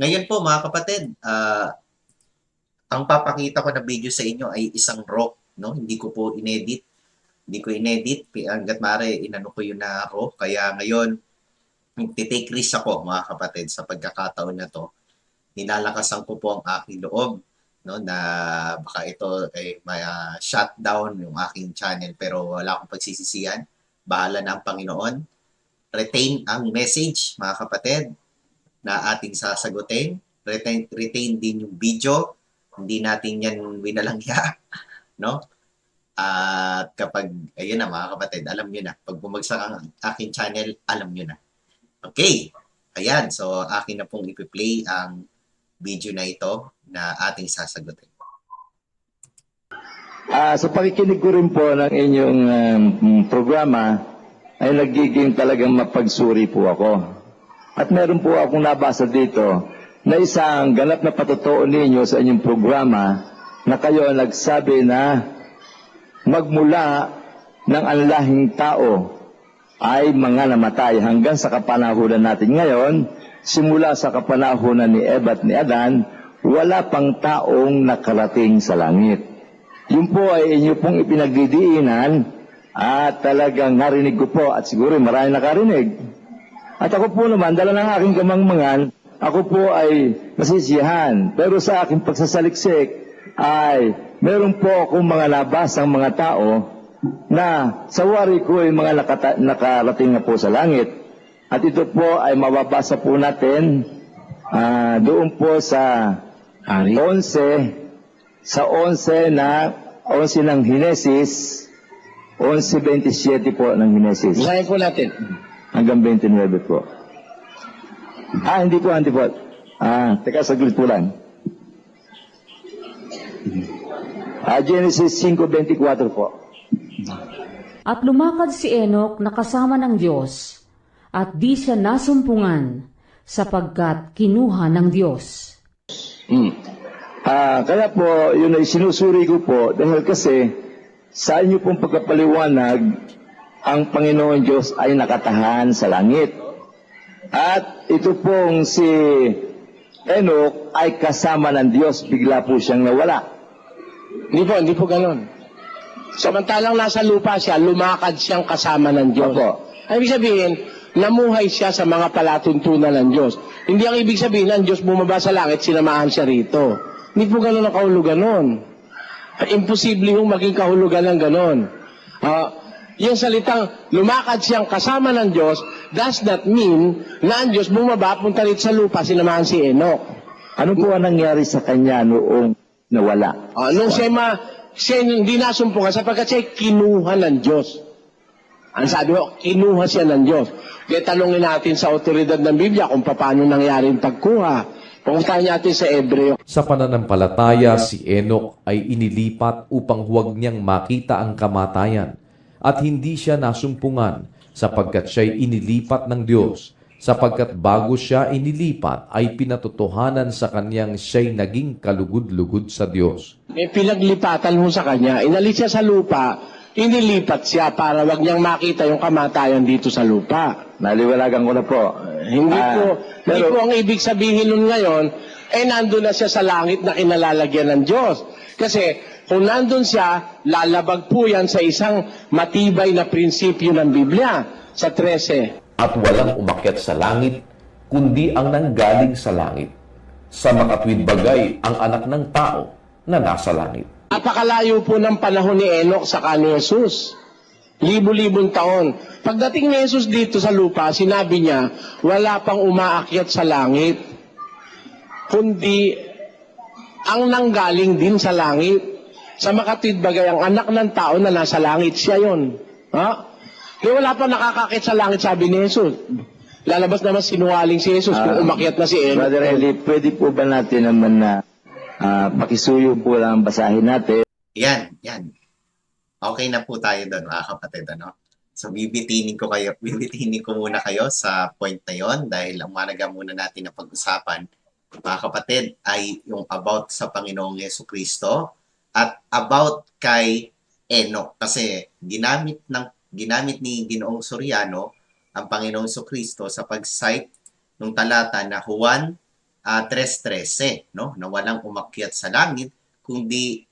Ngayon po mga kapatid, ang papakita ko na video sa inyo ay isang raw, no? Hindi ko po inedit. Hindi ko inedit, hangga't maaari inano ko yun na raw. Kaya ngayon, titake risk ako mga kapatid sa pagkakataon na to. Nilalakasan ko po ang aking loob, no, na baka ito ay may shutdown yung aking channel, pero wala akong pagsisisihan. Bahala na ang Panginoon. Retain ang message mga kapatid na ating sasagutin. Retain din yung video. Hindi natin yan winalangya, no? At kapag, ayun na mga kapatid, alam nyo na. Pag bumagsak ang aking channel, alam nyo na. Okay. Ayan. So, akin na pong ipi-play ang video na ito na ating sasagutin. Sa pakikinig ko rin po ng inyong programa, ay nagiging talagang mapagsuri po ako. At meron po akong nabasa dito na isang ganap na patutuo ninyo sa inyong programa na kayo nagsabi na magmula ng anlahing tao ay mga namatay hanggang sa kapanahunan natin ngayon, simula sa kapanahunan ni Eva at ni Adan, wala pang taong nakarating sa langit. Yun po ay inyo pong ipinagdidiinan at talagang narinig ko po at siguro marami nakarinig. At ako po naman, dala ng aking kamangmangan, ako po ay nasisiyahan. Pero sa aking pagsasaliksik ay meron po akong mga nabasang mga tao na sa wari ko ay mga nakarating na po sa langit. At ito po ay mababasa po natin doon po sa 11 ng Henesis, 11:27 po ng Henesis. Basahin po natin. Hanggang 29 po. Hindi po. Teka, saglit po lang. Genesis 5:24 po. At lumakad si Enoch na kasama ng Diyos, at di siya nasumpungan, sapagkat kinuha ng Diyos. Kaya po, yun ay sinusuri ko po, dahil kasi sa inyo pong pagkapaliwanag, ang Panginoon Diyos ay nakatahan sa langit. At ito pong si Enoch ay kasama ng Diyos, bigla po siyang nawala. Hindi po ganun. Samantalang nasa lupa siya, lumakad siyang kasama ng Diyos. Opo. Ibig sabihin, namuhay siya sa mga palatuntunan ng Diyos. Hindi ang ibig sabihin ng Diyos bumaba sa langit, sinamahan siya rito. Hindi po ganun ang kahulugan nun. Imposible yung maging kahulugan ng ganun. Yung salitang lumakad siyang kasama ng Diyos does not mean na ang Diyos bumaba, punta rito sa lupa, sinamahan si Enoch. Ano po ang nangyari sa kanya noong nawala? Nung siya hindi nasumpungan sapagkat siya kinuha ng Diyos. Ang sabi mo, kinuha siya ng Diyos. Kaya tanongin natin sa otoridad ng Biblia kung paano nangyari yung pagkuha. Pumuntahan natin sa Hebreo. Sa pananampalataya, si Enoch ay inilipat upang huwag niyang makita ang kamatayan at hindi siya nasumpungan sapagkat siya'y inilipat ng Diyos, sapagkat bago siya inilipat ay pinatotohanan sa kanyang siya'y naging kalugod-lugod sa Diyos. May pinaglipatan mo sa kanya. Inalis siya sa lupa, inilipat siya para wag niyang makita yung kamatayan dito sa lupa. Naliwalagan ko na po. Hindi po ang ibig sabihin nun ngayon, nandun na siya sa langit na kinalalagyan ng Diyos. Kasi kung nandun siya, lalabag po yan sa isang matibay na prinsipyo ng Biblia, sa 13. At walang umakyat sa langit, kundi ang nanggaling sa langit. Sa makatwid bagay ang anak ng tao na nasa langit. Napakalayo po ng panahon ni Enoch sa ni Jesus. Libo-libong taon. Pagdating ni Jesus dito sa lupa, sinabi niya, wala pang umaakyat sa langit, kundi ang nanggaling din sa langit. Sa makatwid bagay ang anak ng tao na nasa langit, siya yun. Kaya wala pa nakakakit sa langit, sabi ni Jesus. Lalabas naman sinungaling si Jesus kung umakyat na si Enoch. Brother Eli, pwede po ba natin naman na pakisuyo po lang basahin natin? Yan. Okay na po tayo doon mga kapatid. So bibitinin ko muna kayo sa point na yon dahil ang managa muna natin na pag-usapan mga kapatid ay yung about sa Panginoong Jesucristo at about kay Enoch kasi ginamit ni Ginoong Soriano ang Panginoong Jesucristo sa pag-cite ng talata na Juan 3:13, no? Na walang umakyat sa langit, kundi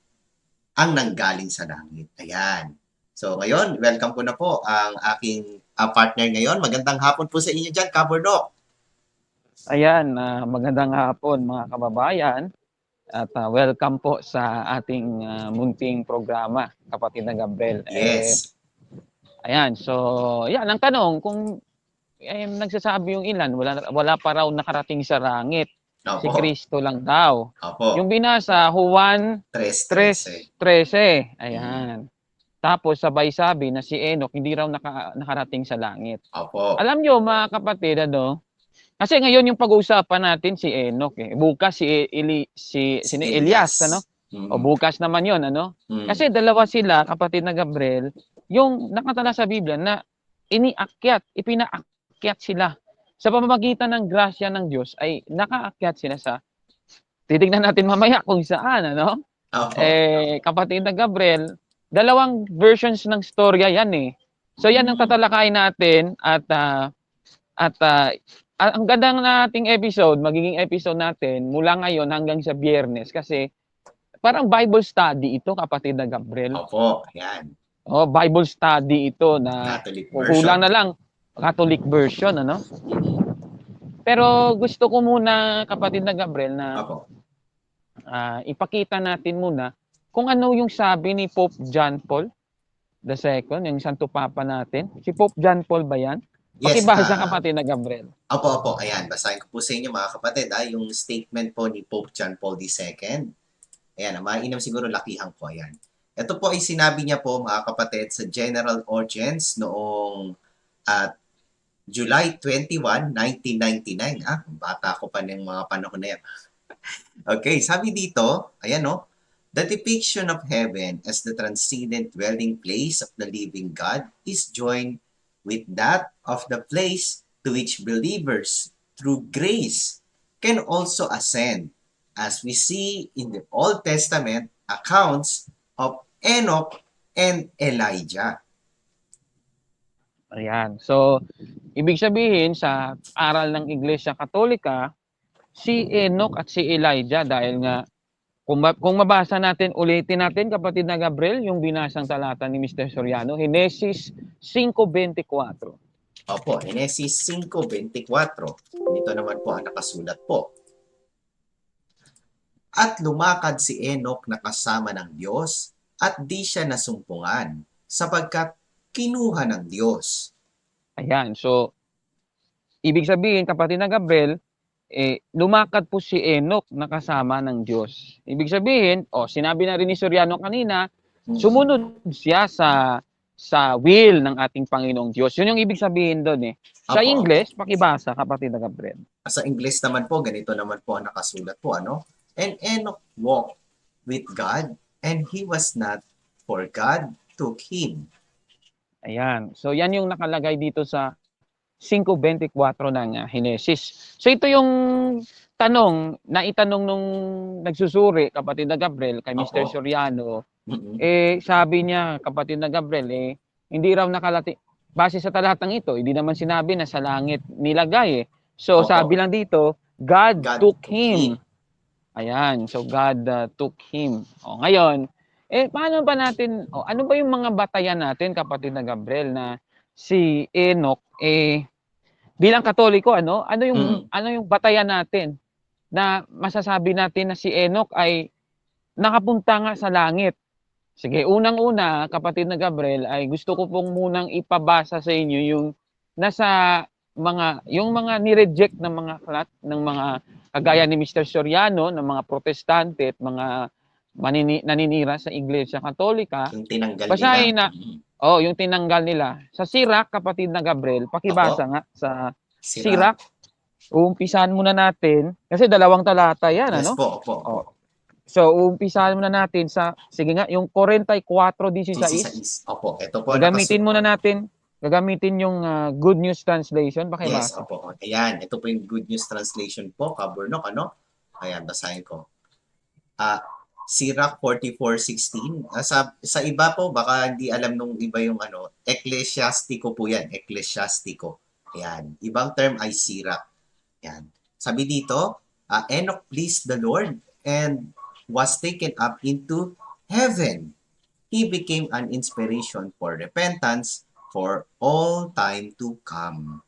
ang nanggaling sa langit. Ayan. So ngayon, welcome ko na po ang aking partner ngayon. Magandang hapon po sa inyo dyan, Kaburnok. Ayan, magandang hapon mga kababayan at welcome po sa ating munting programa, Kapatid na Gabriel. Yes. Ayan, so yan ang tanong kung nagsasabi yung ilan, wala pa raw nakarating sa langit. Si Opo. Kristo lang daw. Opo. Yung binasa, Juan 3:13. 3:13. Ayan. Tapos sabay sabi na si Enoch hindi raw nakarating sa langit. Opo. Alam nyo mga kapatid, kasi ngayon yung pag-uusapan natin si Enoch Bukas si Elias, ano? O bukas naman 'yon, ano? Kasi dalawa sila, kapatid na Gabriel, yung nakatala sa Biblia na ipinaakyat sila. Sa pamamagitan ng grasya ng Diyos ay nakaakyat sila sa titignan natin mamaya kung saan, ano? Opo. Kapatid na Gabriel, dalawang versions ng storya 'yan So 'yan ang tatalakayin natin at ang ganda ng ating episode, magiging episode natin mula ngayon hanggang sa Biyernes kasi parang Bible study ito, kapatid na Gabriel. Opo. Ayan. Bible study ito na Catholic kulang version. na lang Catholic version, ano? Pero gusto ko muna, kapatid na Gabriel, na Opo. ipakita natin muna kung ano yung sabi ni Pope John Paul II, yung Santo Papa natin. Si Pope John Paul ba yan? Yes. Pakibasa, kapatid na Gabriel. Opo. Ayan. Basahin ko po sa inyo mga kapatid. Yung statement po ni Pope John Paul II. Ayan. Mainam siguro lakihan ko. Ayan. Ito po ay sinabi niya po mga kapatid sa General Audience noong July 21, 1999. Bata ko pa ng mga panahon na yan. Okay, sabi dito, ayan the depiction of heaven as the transcendent dwelling place of the living God is joined with that of the place to which believers, through grace, can also ascend, as we see in the Old Testament accounts of Enoch and Elijah. Ayan. So, ibig sabihin sa aral ng Iglesia Katolika, si Enoch at si Elijah, dahil nga kung mabasa natin, ulitin natin, kapatid na Gabriel, yung binasang talata ni Mr. Soriano, Genesis 5:24. Opo, Genesis 5:24. Dito naman po ang nakasulat po. At lumakad si Enoch na kasama ng Diyos at di siya nasumpungan sapagkat kinuha ng Diyos. Ayan. So, ibig sabihin, kapatid na Gabriel, lumakad po si Enoch na kasama ng Diyos. Ibig sabihin, sinabi na rin ni Soriano kanina, sumunod siya sa will ng ating Panginoong Diyos. Yun yung ibig sabihin doon Sa Opo. English, pakibasa, kapatid na Gabriel. Sa English naman po, ganito naman po ang nakasulat po, And Enoch walked with God, and he was not, for God took him. Ayan. So, yan yung nakalagay dito sa 5:24 ng Genesis. So, ito yung tanong na itanong nung nagsusuri, kapatid na Gabriel, kay Mr. Opo. Soriano. Mm-mm. Sabi niya, kapatid na Gabriel, hindi raw base sa talatang ito, hindi naman sinabi na sa langit nilagay So, Opo. sabi lang dito, God took him. him. Ayan. So, God took him. Ngayon, paano ba natin, ano ba yung mga batayan natin, kapatid na Gabriel, na si Enoch, bilang Katoliko, ano yung batayan natin na masasabi natin na si Enoch ay nakapunta nga sa langit? Sige, unang-una, kapatid na Gabriel, ay gusto ko pong munang ipabasa sa inyo yung nasa yung mga ni-reject ng mga ng mga kagaya ni Mr. Soriano, ng mga protestante at mga naninira sa Iglesia Katolika. Yung tinanggal Basahin nila. na, yung tinanggal nila. Sa Sirach, kapatid na Gabriel, pakibasa nga sa Sirach. Uumpisahan muna natin, kasi 2 talata yan, Yes ano? po, opo. So, uumpisahan muna natin sige nga, yung 44:16. Opo, ito po. Gagamitin yung Good News Translation. Yes, Pakibasa. opo. Ayan, ito po yung Good News Translation po, Kaburnok, Ayan, basahin ko. Sirach 44:16. Sa iba po, baka hindi alam nung iba yung Ecclesiastico po yan. Ecclesiastico. Ayan. Ibang term ay Sirach. Ayan. Sabi dito, Enoch pleased the Lord and was taken up into heaven. He became an inspiration for repentance for all time to come.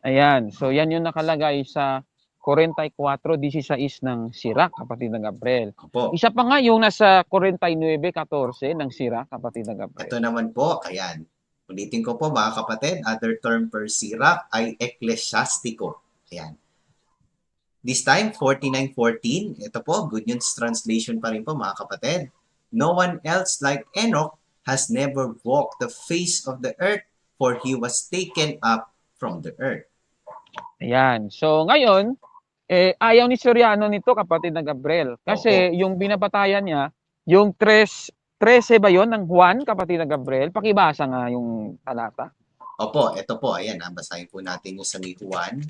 Ayan. So yan yung nakalagay sa 44:16 ng Sirach, kapatid na Gabriel. Opo. Isa pa nga yung nasa 49:14 ng Sirach, kapatid na Gabriel. Ito naman po, ayan. Ulitin ko po mga kapatid, other term per Sirach ay eklesiastiko. Ayan. This time, 49:14. Ito po, Good News Translation pa rin po mga kapatid. No one else like Enoch has never walked the face of the earth, for he was taken up from the earth. Ayan. So ngayon, ayaw ni Soriano nito, kapatid na Gabriel. Kasi yung binabatayan niya, yung 13 ba yon ng Juan, kapatid na Gabriel? Pakibasa nga yung talata. Opo, ito po, ayan, basahin po natin yung sa ni Juan.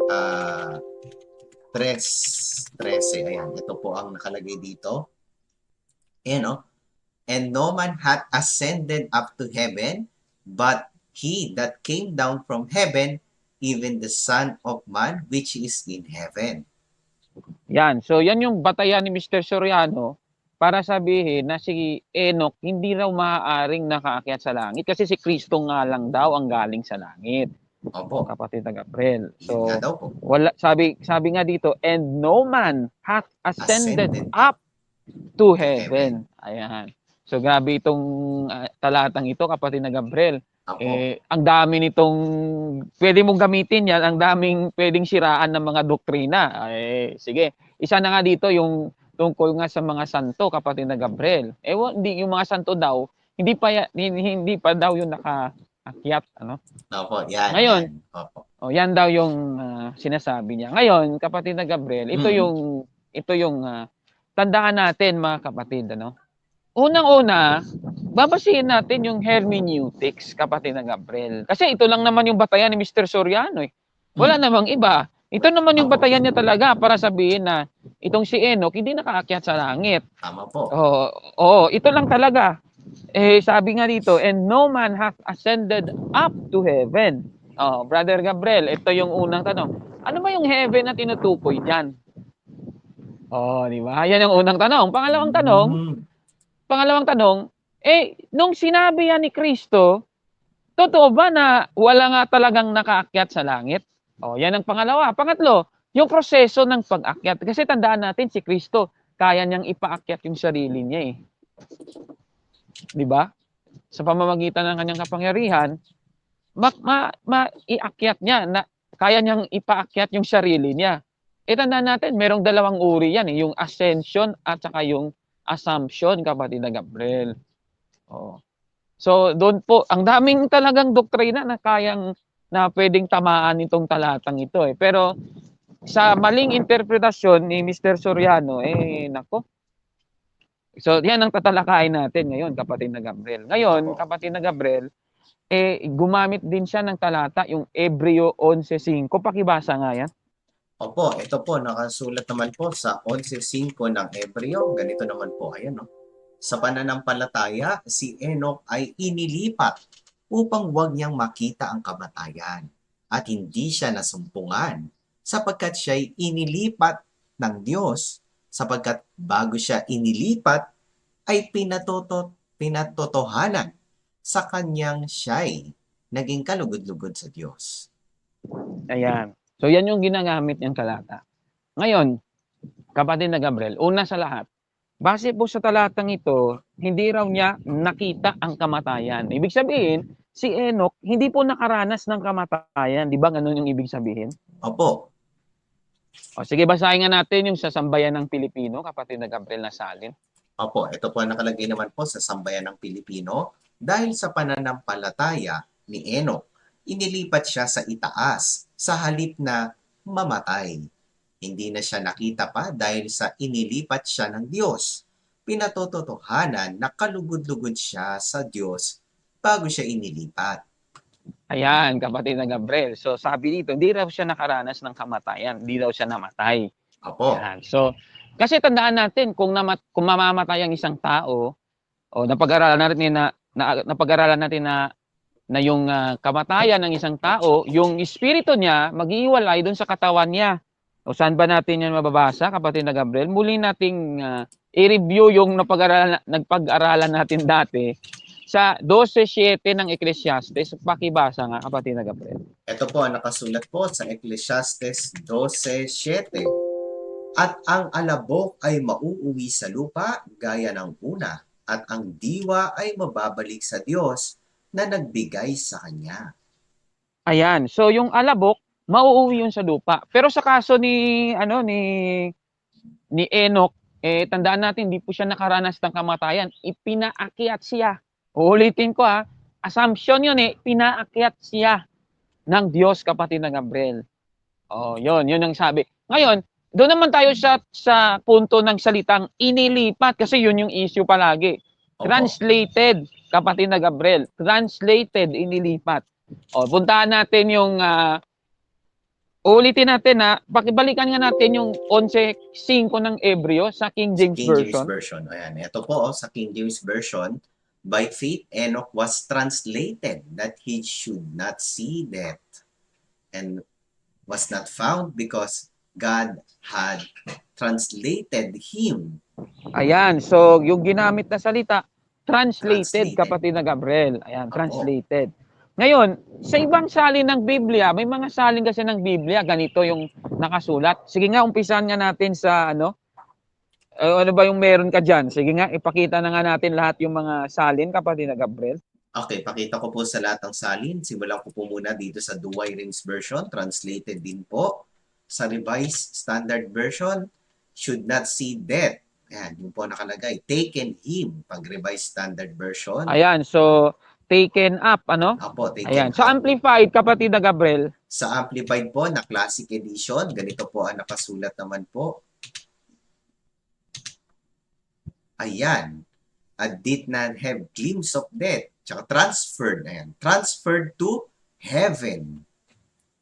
13, ayan, ito po ang nakalagay dito. Ayan, no? And no man hath ascended up to heaven, but he that came down from heaven, even the Son of Man, which is in heaven. Yan. So yan yung batayan ni Mr. Soriano para sabihin na si Enoch hindi raw maaaring nakaakyat sa langit kasi si Kristo nga lang daw ang galing sa langit. Opo, Kapatid na Gabriel. yun So nga daw po. wala, sabi nga dito, and no man hath ascended Ascended. up to heaven. Ayan. So grabe itong talatang ito, kapatid na Gabriel. Opo, Ang dami nitong pwede mong gamitin yan, ang daming pwedeng siraan ng mga doktrina. Sige, isa na nga dito yung tungkol nga sa mga santo, kapatid na Gabriel. Hindi yung mga santo daw, hindi pa daw yung nakaakyat, ano? opo, yan. Ngayon, yan. Opo. yan daw yung sinasabi niya. Ngayon, kapatid na Gabriel, ito yung tandaan natin, mga kapatid, ano? Unang-una, babasihin natin yung hermeneutics, kapatid na Gabriel. Kasi ito lang naman yung batayan ni Mr. Soriano eh. Wala namang iba. Ito naman yung batayan niya talaga para sabihin na itong si Enoch hindi nakaakyat sa langit. Tama po. Oo, ito lang talaga. Sabi nga dito, and no man hath ascended up to heaven. Brother Gabriel, ito yung unang tanong. Ano ba yung heaven na tinutukoy diyan? Di ba? Yan yung unang tanong. Pangalawang tanong, nung sinabi yan ni Kristo, totoo ba na wala nga talagang nakaakyat sa langit? Yan ang pangalawa. Pangatlo, yung proseso ng pag-akyat. Kasi tandaan natin si Kristo, kaya niyang ipaakyat yung sarili niya eh. 'Di ba? Sa pamamagitan ng kanyang kapangyarihan, maiakyat niya na kaya niyang ipaakyat yung sarili niya. Tandaan natin, merong dalawang uri yan eh, yung ascension at saka yung assumption, kapatid na Gabriel. So doon po, ang daming talagang doktrina na pwedeng tamaan itong talatang ito eh. Pero sa maling interpretasyon ni Mr. Soriano, nako. So yan ang tatalakayin natin ngayon, kapatid na Gabriel. Ngayon, kapatid na Gabriel, gumamit din siya ng talata, yung Hebreo 11:5. Pakibasa nga yan. Opo, ito po, nakasulat naman po sa 11:5 ng Hebreo. Ganito naman po, ayan, no? Sa pananampalataya, si Enoch ay inilipat upang huwag niyang makita ang kamatayan at hindi siya nasumpungan sapagkat siya'y inilipat ng Diyos sapagkat bago siya inilipat ay pinatotohanan sa kanyang siya'y naging kalugod-lugod sa Diyos. Ayan. So yan yung ginagamit niyang talata. Ngayon, kapatid na Gabriel, una sa lahat, base po sa talatang ito, hindi raw niya nakita ang kamatayan. Ibig sabihin, si Enoch hindi po nakaranas ng kamatayan. Di ba ganun yung ibig sabihin? Opo. Sige, basahin nga natin yung sa Sambayan ng Pilipino, kapatid na Gabriel na salin. Opo, ito po nakalagay naman po sa Sambayan ng Pilipino. Dahil sa pananampalataya ni Enoch, inilipat siya sa itaas sa halip na mamatay. Hindi na siya nakita pa dahil sa inilipat siya ng Diyos. Pinatotohanan na kalugod-lugod siya sa Diyos bago siya inilipat. Ayan, kapatid na Gabriel. So sabi dito, hindi raw siya nakaranas ng kamatayan. Hindi raw siya namatay. Opo. Ayan. So, kasi tandaan natin, kung mamamatay ang isang tao, napag-aralan natin na yung kamatayan ng isang tao, yung espiritu niya mag-iiwalay doon sa katawan niya. O saan ba natin yan mababasa, kapatid na Gabriel? Muli nating i-review yung nagpag-aralan natin dati sa 12:7 ng Ecclesiastes. Pakibasa nga, kapatid na Gabriel. Ito po ang nakasulat po sa Ecclesiastes 12:7. At ang alabok ay mauuwi sa lupa gaya ng una, at ang diwa ay mababalik sa Diyos na nagbigay sa kanya. Ayan. So yung alabok, mauuwi yun sa lupa. Pero sa kaso ni Enoch, tandaan natin, hindi po siya nakaranas ng kamatayan. Ipinaakyat siya. Uulitin ko assumption yun pinaakyat siya ng Diyos, kapatid na Gabriel. Oh, yun ang sabi. Ngayon, doon naman tayo sa punto ng salitang inilipat, kasi yun yung issue palagi. Opo. Translated, kapatid na Gabriel. Translated, inilipat. O, puntahan natin yung ulitin natin pakibalikan nga natin yung 11:5 ng Ebreo sa King James King Version. James Version. Ayan. Ito po sa King James Version. By faith, Enoch was translated that he should not see death, and was not found because God had translated him. Ayan, so yung ginamit na salita, translated, Translated. kapatid na Gabriel. Ayan, Opo. translated. Ngayon, sa ibang salin ng Biblia, may mga salin kasi ng Biblia, ganito yung nakasulat. Sige nga, umpisahan nga natin sa ano ba yung meron ka dyan? Sige nga, ipakita na nga natin lahat yung mga salin, kapatid na Gabriel. Okay, pakita ko po sa lahat ng salin. Simulan ko po muna dito sa Douay-Rheims Version. Translated din po. Sa Revised Standard Version, should not see death. Ayan, yung po nakalagay. Taken him, pag Revised Standard Version. Ayan, so taken up, Apo, taken Ayan, sa up. Amplified, kapatid na Gabriel. Sa Amplified po na Classic Edition, ganito po ang nakasulat naman po. Ayan. Did not have glimpse of death. Tsaka transferred. Ayan. Transferred to heaven.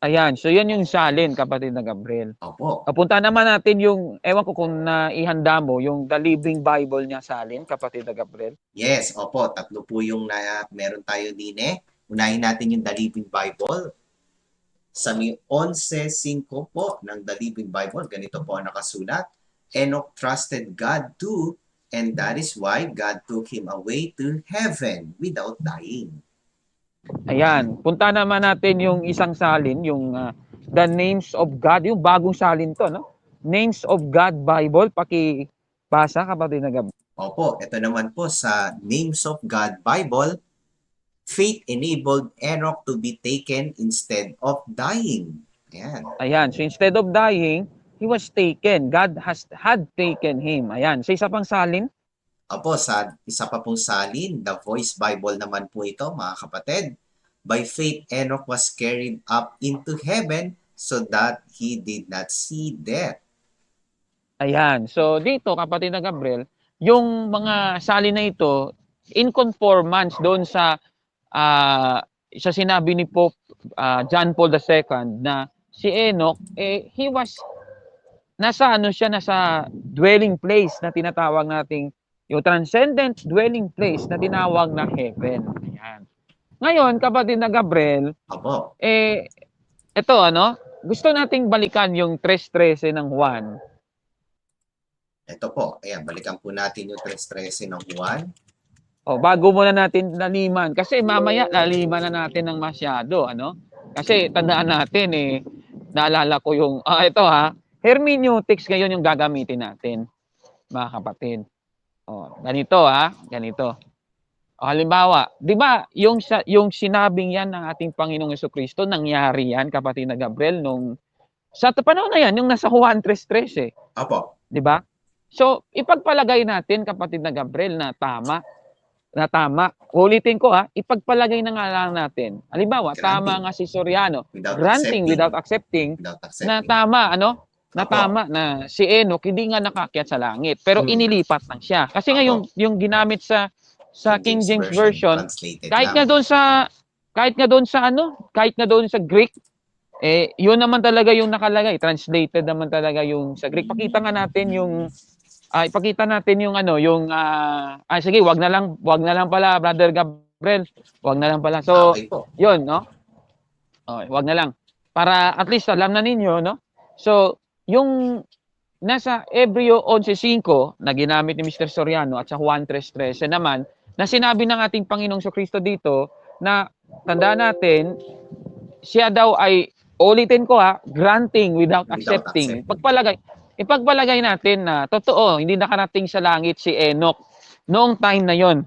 Ayan, so yan yung salin, kapatid na Gabriel. Opo. Punta naman natin yung, ewan ko kung naihanda mo, yung The Living Bible niya salin, kapatid na Gabriel. Yes, opo. Tatlo po yung meron tayo din Unahin natin yung The Living Bible. Sa may 11:5 po ng The Living Bible, ganito po ang nakasulat. Enoch trusted God too, and that is why God took him away to heaven without dying. Ayan, punta naman natin yung isang salin, yung The Names of God, yung bagong salin to, Names of God Bible, pakibasa, kapatid na Gabriel. Opo, ito naman po sa Names of God Bible, faith enabled Enoch to be taken instead of dying. Ayan. Ayan, so instead of dying, he was taken. God had taken him. Ayan, sa isa pang salin. Opo, sa isa pa pong salin, the Voice Bible naman po ito, mga kapatid. By faith, Enoch was carried up into heaven so that he did not see death. Ayan, so dito, kapatid na Gabriel, yung mga salin na ito, in conformance doon sa sinabi ni Pope John Paul II na si Enoch, he was nasa dwelling place na tinatawag nating yung transcendent dwelling place na tinawag na heaven. Ayan. Ngayon, kapatid na Gabriel, Opo. ito gusto nating balikan yung 3:13 ng Juan. Ito po. Ayan, balikan po natin yung 3:13 ng Juan. Bago muna natin laliman. Kasi mamaya laliman na natin ng masyado. Kasi tandaan natin naalala ko yung, ito hermeneutics ngayon yung gagamitin natin, mga kapatid. Ganito ganito. Halimbawa, 'di ba, yung sinabing yan ng ating Panginoong Jesucristo, nangyari yan, kapatid na Gabriel, nung sa panahon na yan, yung nasa Juan 3:13 Opo. 'di ba? So, ipagpalagay natin, kapatid na Gabriel, na tama. Ulitin ko ipagpalagay na nga lang natin. Halimbawa, Granting. tama nga si Soriano, Without granting without accepting, na tama, na Opo. tama na si Enoch hindi nga nakakyat sa langit, pero inilipat lang siya. Kasi nga Opo. yung ginamit sa King James Version, translated kahit lang. nga doon sa Greek, yun naman talaga yung nakalagay, translated naman talaga yung sa Greek. Ipakita natin yung sige, wag na lang pala, Brother Gabriel. Wag na lang pala. So, Okay po. yun, wag na lang. Para at least alam na ninyo, So, yung nasa Hebreo 11:5 na ginamit ni Mr. Soriano at sa Juan 3:13 naman na sinabi ng ating Panginoong Kristo dito na tandaan natin, siya daw ay, ulitin ko granting without accepting. Ipagpalagay natin na totoo, hindi nakarating sa langit si Enoch noong time na yon.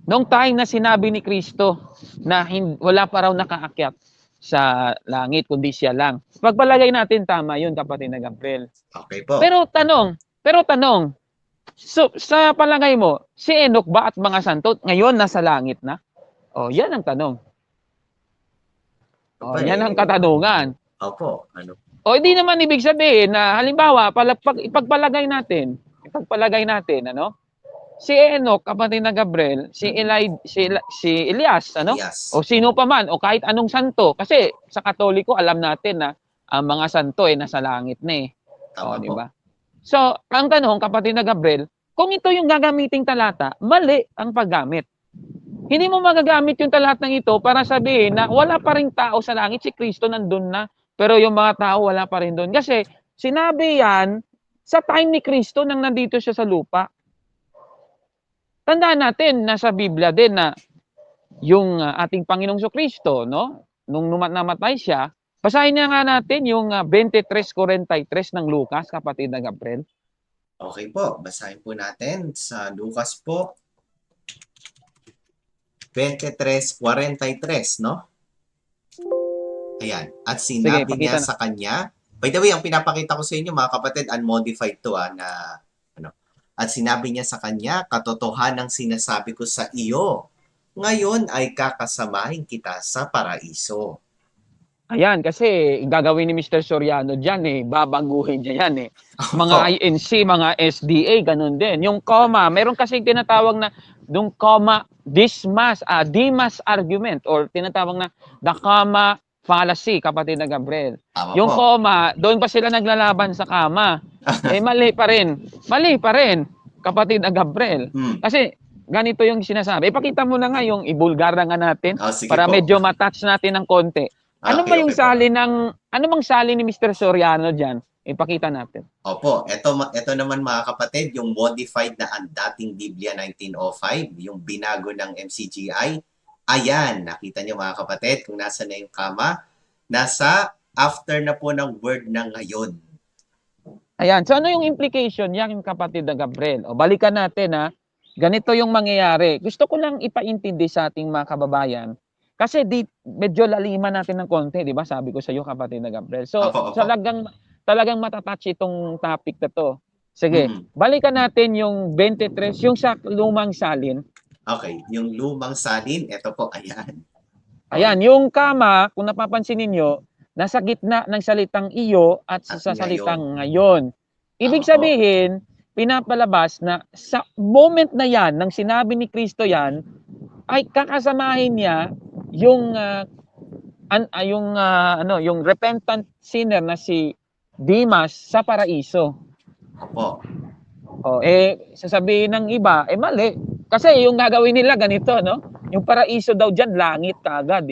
Noong time na sinabi ni Kristo na wala pa raw nakaakyat sa langit, kundi siya lang. Pagpalagay natin, tama yun, kapatid na Gabriel. Okay po. Pero tanong, so, sa palagay mo, si Enoch ba at mga santo ngayon nasa langit na? O, yan ang tanong. O, yan ang katanungan. Opo. Ano? O, hindi naman ibig sabihin na, halimbawa, ipagpalagay natin, ano? Si Enoch, kapatid na Gabriel, si Elias, ano? Yes. O sino pa man, o kahit anong santo. Kasi sa Katoliko, alam natin na ang mga santo nasa langit na eh. Tama O, di po. ba? So, ang tanong, kapatid na Gabriel, kung ito yung gagamiting talata, mali ang paggamit. Hindi mo magagamit yung talatang ito para sabihin na wala pa ring tao sa langit, si Kristo nandun na, pero yung mga tao wala pa rin doon. Kasi sinabi yan sa time ni Kristo nang nandito siya sa lupa. Tandaan natin na sa Biblia din na yung ating Panginoong Kristo, no? Nung namatay siya, basahin niya nga natin yung 23:43 ng Lucas, kapatid na Gabriel. Okay po. Basahin po natin sa Lucas po. 23:43, no? Ayan. At sinabi Sige, niya pakita na. sa kanya, by the way, ang pinapakita ko sa inyo, mga kapatid, unmodified to, na, ano. At sinabi niya sa kanya, katotohanang sinasabi ko sa iyo, ngayon ay kakasamahin kita sa paraiso. Ayan, kasi gagawin ni Mr. Soriano dyan babaguhin niya yan Mga Opo. INC, mga SDA, ganun din. Yung comma, meron kasing tinatawag na yung comma Dimas argument or tinatawag na the comma fallacy, kapatid na Gabriel. Tama Yung po. comma, doon pa sila naglalaban sa comma. Mali pa rin, kapatid na Gabriel. Hmm. Kasi ganito yung sinasabi. Ipakita mo na nga yung ibulgar na nga natin Sige para po. medyo matouch natin ng konti. Ano Okay, ba yung okay po. ano bang sali ni Mr. Soriano diyan? Ipakita natin. Opo, ito naman mga kapatid, yung modified na ang dating Biblia 1905, yung binago ng MCGI. Ayan, nakita niyo mga kapatid kung nasa na yung kama. Nasa after na po ng word na ngayon. Ayan. So ano yung implication yan, yung kapatid na Gabriel? O balikan natin Ganito yung mangyayari. Gusto ko lang ipaintindi sa ating mga kababayan. Kasi medyo laliman natin ng konti, di ba? Sabi ko sa iyo, kapatid na Gabriel. So Opo. talagang matatouch itong topic na to. Sige, Mm. balikan natin yung 23, yung sa lumang salin. Okay, yung lumang salin, ito po, ayan. Ayan, yung kama, kung napapansin ninyo, nasa gitna ng salitang iyo at At sa salitang ngayon. Ibig Tama po. sabihin, pinapalabas na sa moment na yan, nang sinabi ni Kristo yan, ay kakasamahin niya yung yung repentant sinner na si Dimas sa paraiso. Opo. Sasabihin ng iba, mali. Kasi yung gagawin nila ganito, no? Yung paraiso daw dyan, langit kagad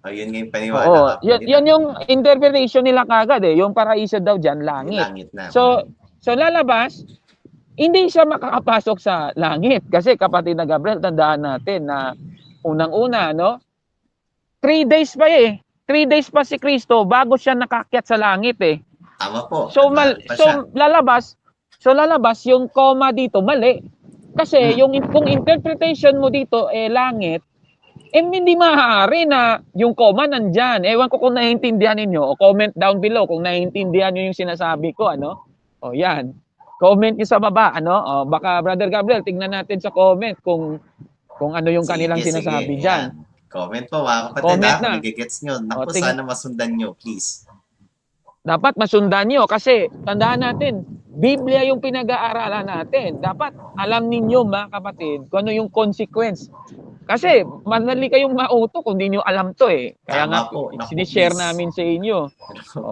Ayun nga yung paniwala. Oo, yan yung interpretation nila kagad yung paraiso daw dyan, langit. Langit na. So lalabas, hindi siya makakapasok sa langit. Kasi kapatid na Gabriel, tandaan natin na unang-una, no? 3 days pa 3 days pa si Kristo bago siya nakakyat sa langit Tama po. So, Nandun pa siya. lalabas yung comma dito, mali. Kasi kung interpretation mo dito, langit, hindi maaari na yung comma nandyan. Ewan ko kung naiintindihan ninyo. O comment down below kung naiintindihan nyo yung sinasabi ko, O yan. Comment nyo sa baba, baka Brother Gabriel, tingnan natin sa comment kung ano yung kanilang sinasabi Sige, dyan. yan. Comment po mga kapatid Comment kung na. nagigets nyo. Naku, sana masundan nyo, please. Dapat masundan nyo kasi tandaan natin, Biblia yung pinag-aaralan natin. Dapat alam ninyo mga kapatid kung ano yung consequence. Kasi madali kayong mauto kung di nyo alam to Kaya Tama nga, po. Naku, sinishare please. namin sa inyo.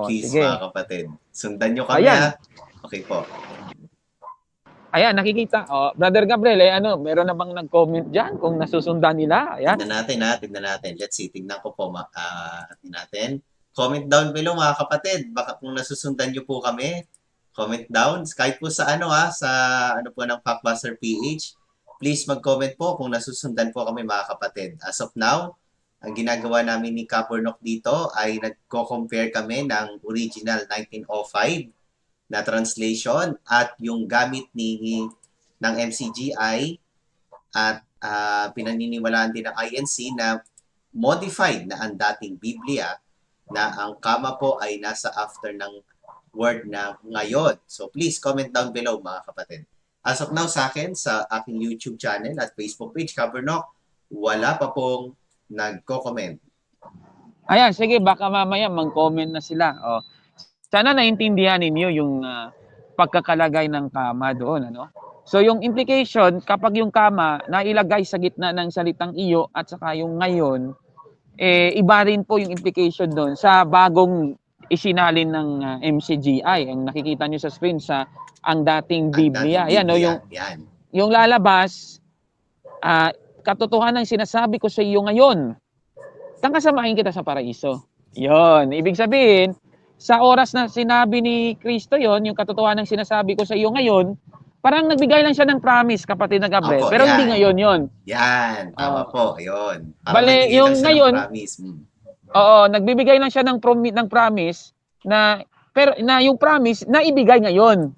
Please sige. mga kapatid. Sundan nyo kami Ayan. Okay po. Ayan, nakikita. Brother Gabriel, meron na bang nag-comment dyan kung nasusundan nila? Ayan. Tignan natin. Let's see. Tignan ko po natin. comment down below mga kapatid. Baka kung nasusundan niyo po kami, comment down. Kahit po sa sa ano po ng Pakbuster PH, please mag-comment po kung nasusundan po kami mga kapatid. As of now, ang ginagawa namin ni Kapurnok dito ay nagko-compare kami ng original 1905 na translation at yung gamit ng MCGI at pinaniniwalaan din ng INC na modified na ang dating Biblia na ang kama po ay nasa after ng word na ngayon. So please comment down below mga kapatid. As of now sa akin, sa aking YouTube channel at Facebook page, Kapurnok, wala pa pong nagko-comment. Ayan, sige, baka mamaya mag-comment na sila. Oh. Sana naintindihan ninyo yung pagkakalagay ng kama doon, ano? So yung implication, kapag yung kama nailagay sa gitna ng salitang iyo at saka yung ngayon, iba rin po yung implication doon sa bagong isinalin ng MCGI. Ang nakikita nyo sa screen sa ang dating Biblia. Ayan, no, yung lalabas, katotohanan ng sinasabi ko sa iyo ngayon, kang kasamahin kita sa paraiso. Yon, ibig sabihin, sa oras na sinabi ni Kristo yon, yung katotohanan ng sinasabi ko sa iyo ngayon, parang nagbigay lang siya ng promise, kapatid na Gabriel. Opo, pero yan. hindi ngayon yon. Yan, tama po, yun. Bale, yung ngayon, oo, nagbibigay lang siya ng promise na, pero na yung promise na ibigay ngayon.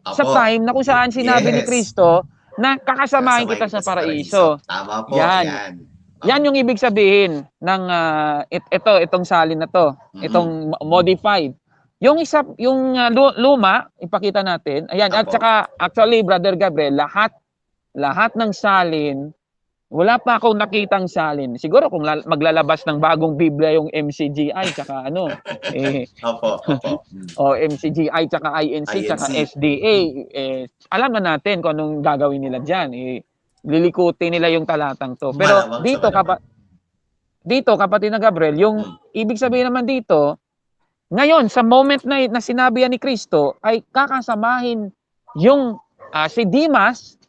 Opo. Sa time na kung saan sinabi ni Yes. Kristo na kakasamahin kita sa paraiso. Tama po, Yan. yan. Yan yung ibig sabihin ng itong salin na to, itong modified. Yung isa, yung luma, ipakita natin. Ayan, at Apo. saka actually Brother Gabriel, lahat ng salin, wala pa akong nakitang salin. Siguro kung maglalabas ng bagong Biblia yung MCGI tsaka Opo. o MCGI tsaka INC tsaka SDA, alam na natin kung anong gagawin nila diyan. Lilikutin nila yung talatang to. Pero Malamang dito kapatid na Gabriel, yung ibig sabihin naman dito, ngayon sa moment na sinabi ni Kristo ay kakasamahin yung si Dimas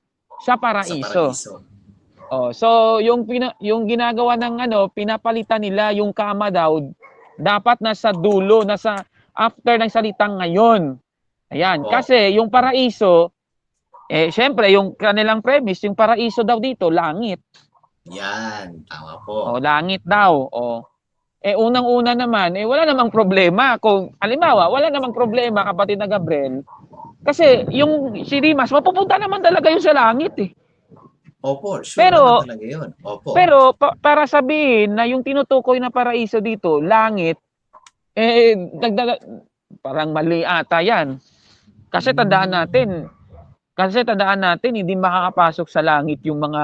sa paraiso. Oh, so yung ginagawa ng pinapalitan nila yung kama daw dapat nasa dulo, nasa after ng salitang ngayon. Ayan, kasi yung paraiso syempre yung kanilang premise, yung paraiso daw dito, langit. Yan, tama po. Oh, langit daw. Oh. Unang-una naman, wala namang problema kung halimbawa, wala namang problema kapatid na Gabriel. Kasi yung si Dimas, mapupunta naman talaga yun sa langit eh. Opo, sure Pero, naman talaga yun. Opo. Pero para sabihin na yung tinutukoy na paraiso dito, langit, parang mali ata yan. Kasi tandaan natin, hindi makakapasok sa langit yung mga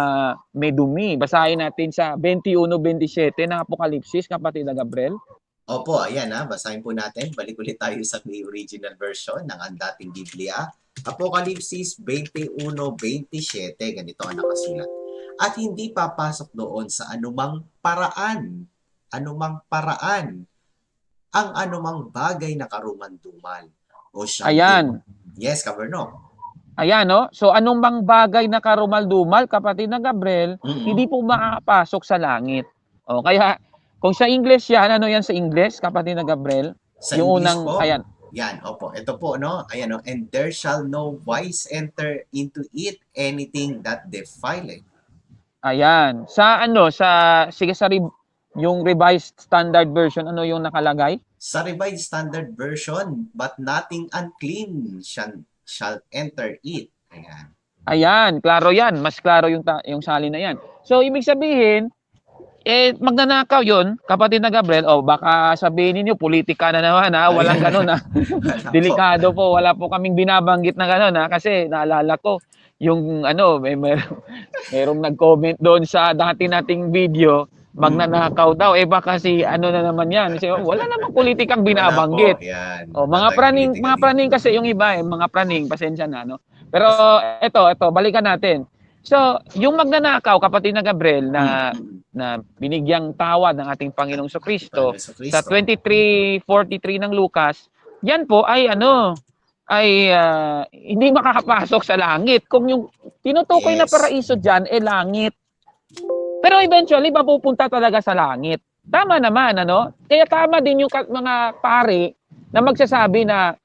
medumi. Basahin natin sa 21-27 ng Apokalipsis, kapatid na Gabriel. Opo, ayan basahin po natin. Balik ulit tayo sa original version ng ang dating Biblia. Apokalipsis 21-27, ganito ang nakasulat. At hindi papasok doon sa anumang paraan, ang anumang bagay na karuman-dumal. O siya. Ayan. Yes, Kapurnok. Ayan, no? So, anong bang bagay na karumal-dumal, kapatid na Gabriel, hindi po makakapasok sa langit. O, kaya, kung sa English yan, ano yan sa English, kapatid na Gabriel? Sa yung English unang, po, ayan. Yan, opo. Ito po, no? Ayan, no? And there shall no wise enter into it anything that defileth. Ayan. Sige, yung Revised Standard Version, ano yung nakalagay? Sa Revised Standard Version, but nothing unclean shall enter it. Ayan. Ayan, klaro yan. Mas klaro yung salin na yan. So, ibig sabihin, magnanakaw yun, kapatid na Gabriel, baka sabihin ninyo, politika na naman, walang ganun, Delikado po, wala po kaming binabanggit na ganun, kasi naalala ko, yung, merong nag-comment doon sa dati nating video, magnanakaw daw, baka na naman yan. Kasi, wala namang politikang binabanggit. Mga praning kasi yung iba, mga praning, pasensya na, no? Pero, ito, balikan natin. So, yung magnanakaw, kapatid na Gabriel, na binigyang tawad ng ating Panginoong Kristo sa 23:43 ng Lucas, yan po ay hindi makakapasok sa langit. Kung yung tinutukoy na paraiso diyan langit. Pero eventually mapupunta talaga sa langit. tama naman, ano? Kaya tama din yung mga pari na magsasabi na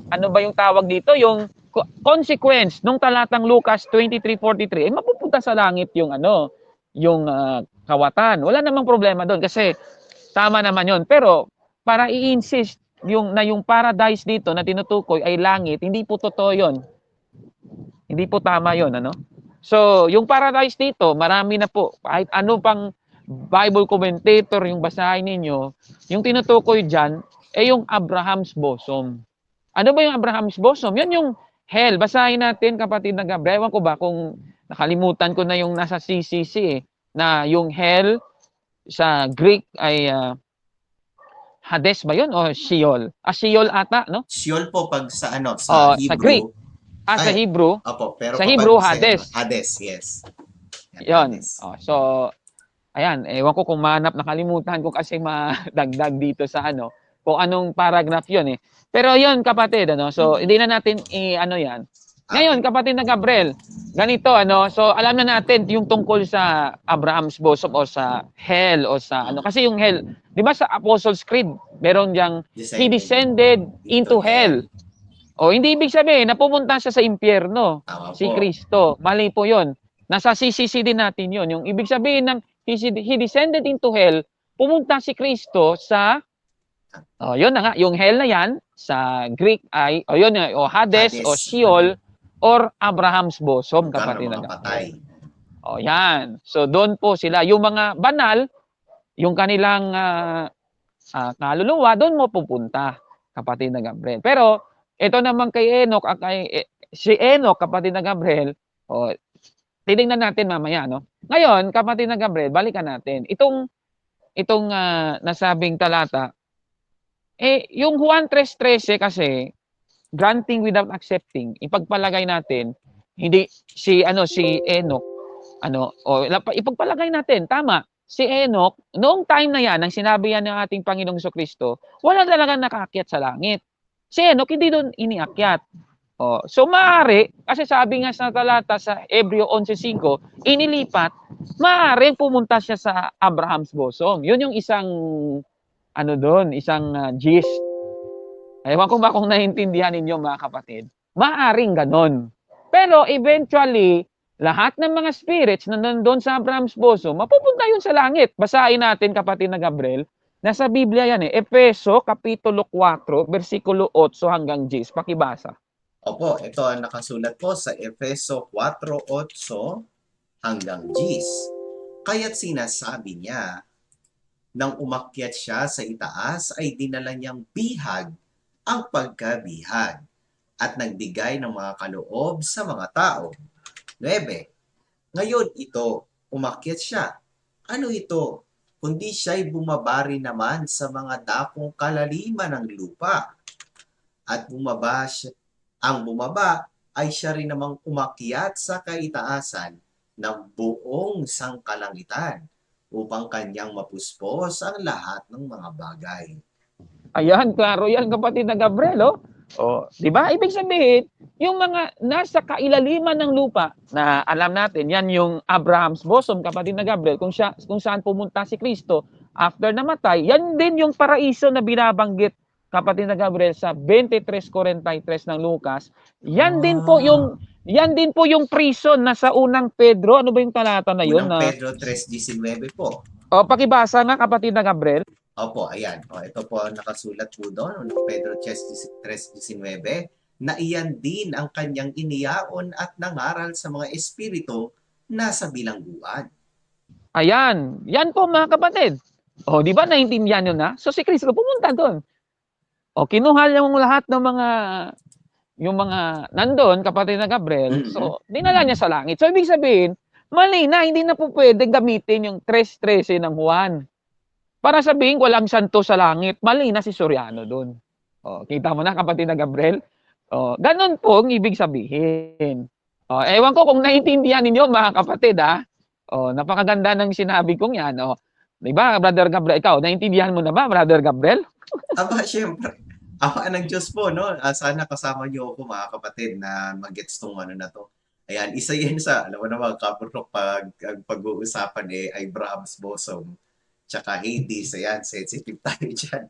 ano ba yung tawag dito, yung consequence nung talatang Lucas 23:43 ay mapupunta sa langit yung kawatan. Wala namang problema doon kasi tama naman yon. Pero para i-insist yung paradise dito na tinutukoy ay langit, hindi po totoo yon. Hindi po tama yon, ano? So, yung paradise dito, marami na po. Kahit ano pang Bible commentator yung basahin ninyo, yung tinutukoy dyan, yung Abraham's bosom. Ano ba yung Abraham's bosom? Yan yung hell. Basahin natin, kapatid na Gabriel. Ewan ko ba kung nakalimutan ko na yung nasa CCC na yung hell sa Greek ay Hades ba yun o Sheol? Sheol ata, no? Sheol po pag sa sa Sa Hebrew. Greek. Sa Ay, Hebrew. Opo, pero Sa kapag Hebrew, sa Hades. Hades, yes. Yon. Hades. So, ayan, ewan ko kung nakalimutan ko kasi madagdag dito sa kung anong paragraph yon eh. Pero yon kapatid, so hindi na natin yan. Ngayon, kapatid na Gabriel, ganito, so alam na natin yung tungkol sa Abraham's bosom o sa hell o sa kasi yung hell, di ba sa Apostles' Creed, meron diyang, he descended into hell. O, hindi ibig sabihin na pumunta siya sa impyerno, Tama si po. Kristo. Mali po yon. Nasa CCC din natin yon. Yung ibig sabihin ng he descended into hell, pumunta si Kristo sa, yun na nga, yung hell na yan, sa Greek ay, yun nga, o Hades, Hades. o Sheol, or Abraham's bosom, kapatid na Lugar ng mga patay. O, yan. So, doon po sila. Yung mga banal, yung kanilang kaluluwa, doon mo pupunta, kapatid na Gabriel. Pero, ito naman kay Enoch, si Enoch, kapatid na Gabriel, titingnan natin mamaya, no? Ngayon, kapatid na Gabriel, balikan natin. Itong nasabing talata, yung Juan 3:13 kasi, granting without accepting, ipagpalagay natin, hindi, si Enoch, ipagpalagay natin, tama, si Enoch, noong time na yan, ang sinabi yan ng ating Panginoong Jesucristo, wala talagang nakaakyat sa langit. Si Enoch, hindi doon iniakyat. So maaari, kasi sabi nga sa talata sa Hebreo 11:5, inilipat, maaari pumunta siya sa Abraham's bosom. Yun yung isang, isang gist. Ewan ko ba kung naiintindihan ninyo mga kapatid. Maaring ganon. Pero eventually, lahat ng mga spirits na nandun sa Abraham's bosom, mapupunta yun sa langit. Basahin natin, kapatid na Gabriel. Nasa Biblia yan Efeso, Kapitulo 4, versikulo 8 hanggang 10. Pakibasa. Opo, ito ang nakasulat po sa Efeso 4:8 hanggang 10. Kaya't sinasabi niya, nang umakyat siya sa itaas ay dinala niyang bihag ang pagkabihag at nagbigay ng mga kaloob sa mga tao. 9. Ngayon ito, umakyat siya. Ano ito? Kundi siya'y bumabari naman sa mga dakong kalaliman ng lupa. At ang bumaba ay siya rin namang umakyat sa kaitaasan ng buong sangkalangitan upang kanyang mapuspos ang lahat ng mga bagay. Ayan, klaro yan, kapatid na Gabriel, di ba? Ibig sabihin, yung mga nasa kailaliman ng lupa na alam natin, yan yung Abraham's bosom, kapatid na Gabriel, kung saan pumunta si Kristo after namatay, yan din yung paraiso na binabanggit, kapatid na Gabriel, sa 23:43 ng Lucas. Yan din po yung prison na sa unang Pedro. Ano ba yung talata na yun? Unang Pedro 3:19 po. Pakibasa nga, kapatid na Gabriel. Opo, ayan. Ito po ang nakasulat po doon, unang Pedro 3:19, na iyan din ang kanyang iniyaon at nangaral sa mga espiritu na sa bilangguan. Ayan. Yan po, mga kapatid. Di ba naintindihan nyo na? So si Kristo pumunta doon. Kinuha yung lahat ng yung mga nandoon, kapatid na Gabriel. So, dinala niya sa langit. So, ibig sabihin, mali na, hindi na po pwede gamitin yung 3:13 ng Juan. Para sabihin, walang santo sa langit. Mali na si Soriano doon. Kita mo na, kapatid na Gabriel? Ganon po ang ibig sabihin. Ewan ko kung naiintindihan ninyo, mga kapatid, ha? Napakaganda ng sinabi kong yan. Diba, Brother Gabriel? Ikaw, naiintindihan mo na ba, Brother Gabriel? Aba, syempre. Awa ng Diyos po, no? Sana kasama niyo ako, mga kapatid, na mag-gets tong na to. Ayan, isa yan sa, alam mo naman, kapurok pag ang pag-uusapan Abraham's bosom, tsaka Hades, ayan, sensitive tayo dyan.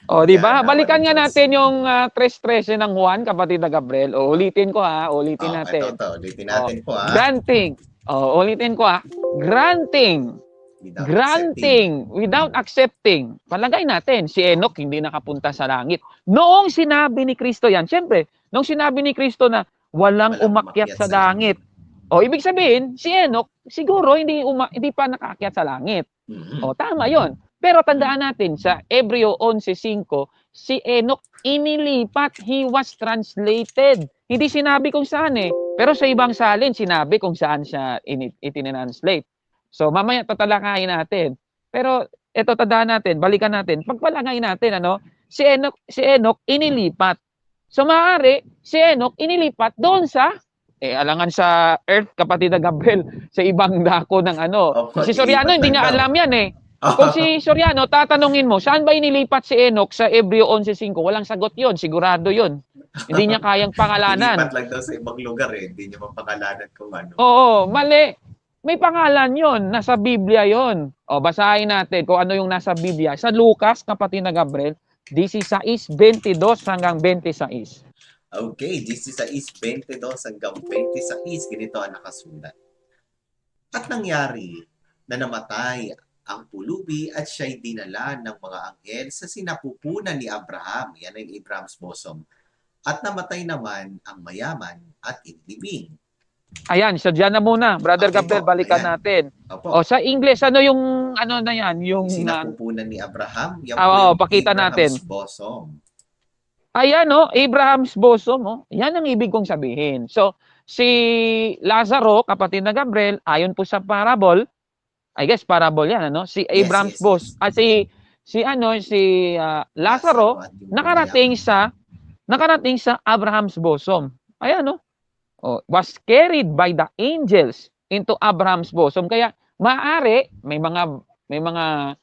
O, di Kaya ba? nawa Balikan ng nga Diyos. natin yung 3:13 ng Juan, kapatid na Gabriel. O, ulitin ko ha, ulitin natin. Ulitin natin po Granting. O, ulitin ko ha. Granting. without accepting. Granting without accepting. Palagay natin, si Enoch hindi nakapunta sa langit. Noong sinabi ni Kristo yan, syempre, noong sinabi ni Kristo na walang umakyat sa langit. O, ibig sabihin, si Enoch, siguro hindi pa nakaakyat sa langit. Mhm. O, tama yon. Pero tandaan natin, sa Hebreo 11:5, si Enoch inilipat, he was translated. Hindi sinabi kung saan pero sa ibang salin, sinabi kung saan siya itinranslate. So, mamaya tatalakayin natin. Pero, ito tandaan natin, balikan natin, pagpalagay natin, si Enoch inilipat. So, maaari, si Enoch inilipat doon sa, alangan sa earth, kapatid na Gabriel, sa ibang dako ng Opo, Si Soriano, hindi niya ilipat lang alam yan Kung si Soriano, tatanungin mo, saan ba inilipat si Enoch sa Hebreo 11:5? Walang sagot yon, sigurado yon. Hindi niya kayang pangalanan. Ilipat lang daw sa ibang lugar hindi niya mapangalanan kung ano. Oo, mali. May pangalan yon, nasa Biblia yon. O, basahin natin kung ano yung nasa Biblia. Sa Lucas, kapatid na Gabriel, 16:22 hanggang 26. Okay, 16:22 hanggang 26, ganito ang nakasulat. At nangyari na namatay ang pulubi at siya'y dinala ng mga anghel sa sinapupunan ni Abraham. Yan ang Abraham's bosom. At namatay naman ang mayaman at inilibing. Ayan, so dyan na muna. Brother Okay Gabriel, po, balikan ayan. natin. Opo, O, sa English, ano yung, na yan? Yung, sinapupunan ni Abraham. Yan po oo, yung pakita Abraham's natin. bosom. Ayan, Abraham's bosom, Yan ang ibig kong sabihin. So, si Lazaro, kapatid na Gabriel, ayon po sa parable, I guess parable yan, Si Abraham's yes. bosom, si Lazaro, at yung nakarating sa Abraham's bosom. Ayan, was carried by the angels into Abraham's bosom. Kaya maaari may mga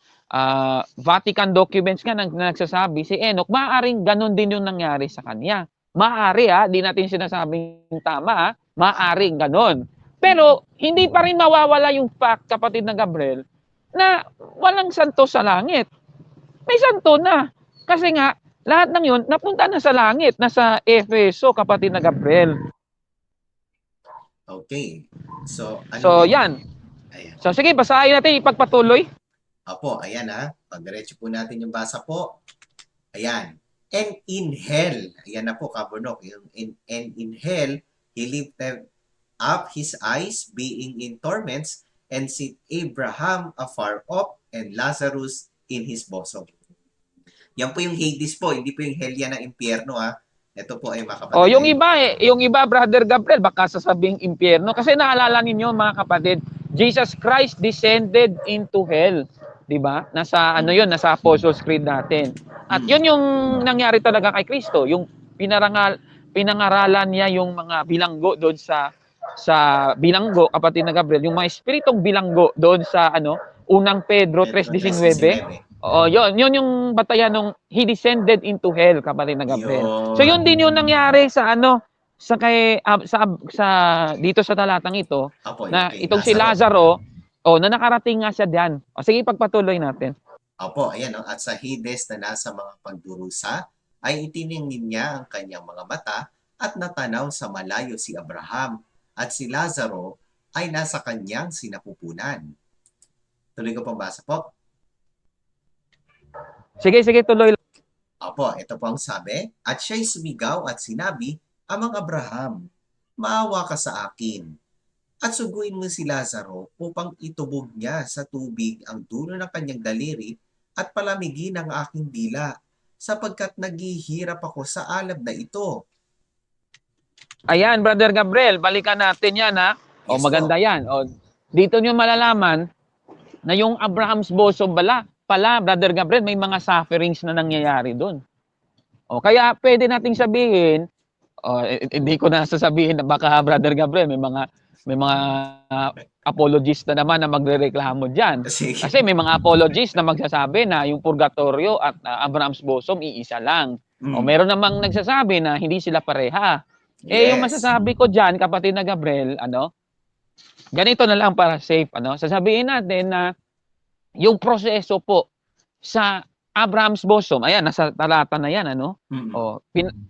Vatican documents nga nagsasabi si Enoch, maaaring ganun din yung nangyari sa kanya. Maaari di natin sinasabing tama maaring ganun. Pero hindi pa rin mawawala yung fact, kapatid na Gabriel, na walang santo sa langit. May santo na. Kasi nga, lahat ng yun, napunta na sa langit, nasa Efeso, kapatid na Gabriel. Okay. So, Yan. Ayan. So, sige, basahin natin, ipagpatuloy. Opo, ayan Pagdiretso po natin yung basa po. Ayan. And in hell, ayan na po, kabunok. And in hell, he lifted up his eyes, being in torments, and see Abraham afar off, and Lazarus in his bosom. Yan po yung Hades po, hindi po yung hell yan ng impyerno Ito po ay mga kapatid. Yung iba, Brother Gabriel, baka sasabing impyerno. Kasi naalala ninyo, mga kapatid, Jesus Christ descended into hell. 'Di ba? Nasa nasa Apostles' Creed natin. At yun yung nangyari talaga kay Kristo, yung pinangaralan niya yung mga bilanggo doon sa bilanggo, kapatid na Gabriel, yung mga espiritong bilanggo doon sa unang Pedro 3:19. Oo, yun yung batayan nung he descended into hell, kapatid na Gabriel. So yun din yung nangyari sa dito sa talatang ito, Opo, na yung itong si Lazaro, na nakarating nga siya diyan. Sige, pagpatuloy natin. Opo, ayan At sa Hades na nasa mga pagdurusa, ay itiningin niya ang kanyang mga mata at natanaw sa malayo si Abraham, at si Lazaro ay nasa kanyang sinapupunan. Tuloy ko pang basa po. Sige, tuloy. Opo, ito po ang sabi. At siya'y sumigaw at sinabi, Amang Abraham, maawa ka sa akin. At suguin mo si Lazaro upang itubog niya sa tubig ang dulo ng kanyang daliri at palamigin ang aking dila, sapagkat naghihirap ako sa alab na ito. Ayan, Brother Gabriel, balikan natin yan Yes, maganda yan. Dito nyo malalaman na yung Abraham's bosom pala, Brother Gabriel, may mga sufferings na nangyayari doon. Kaya pwede nating sabihin, hindi ko na sasabihin na baka Brother Gabriel, may mga apologist na naman na magrereklamo diyan. Kasi may mga apologists na magsasabi na yung purgatorio at Abraham's bosom iisa lang. Meron namang nagsasabi na hindi sila pareha. Yung Yes. masasabi ko diyan, kapatid na Gabriel, ganito na lang para safe, sasabihin natin na yung proseso po sa Abraham's bosom, ayan, nasa talata na yan, Mm.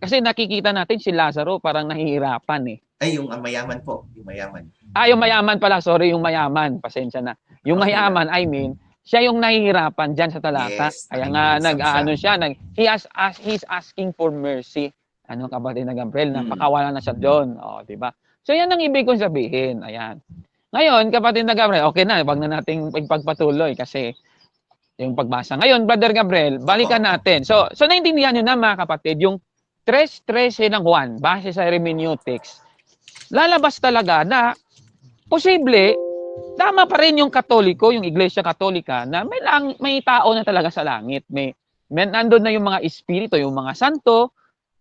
kasi nakikita natin si Lazaro parang nahihirapan eh. Ay, yung mayaman po. Yung mayaman. Yung mayaman pala, sorry, yung mayaman, pasensya na. Yung Okay mayaman, I mean, siya yung nahihirapan diyan sa talata. Yes, Kaya nga nakikiusap siya. he's asking for mercy. Kapatid na Gabriel, Mm. napakawalan na siya doon. Di ba? So yan ang ibig kong sabihin. Ayan. Ngayon, kapatid na Gabriel, okay na, wag na nating ipagpatuloy kasi yung pagbasa. Ngayon, Brother Gabriel, balikan natin. So naintindihan niyo na mga kapatid, yung 3:13 ng Juan, base sa hermeneutics, lalabas talaga na posible tama pa rin yung Katoliko, yung Iglesia Katolika na may tao na talaga sa langit. May nandoon na yung mga espiritu, yung mga santo,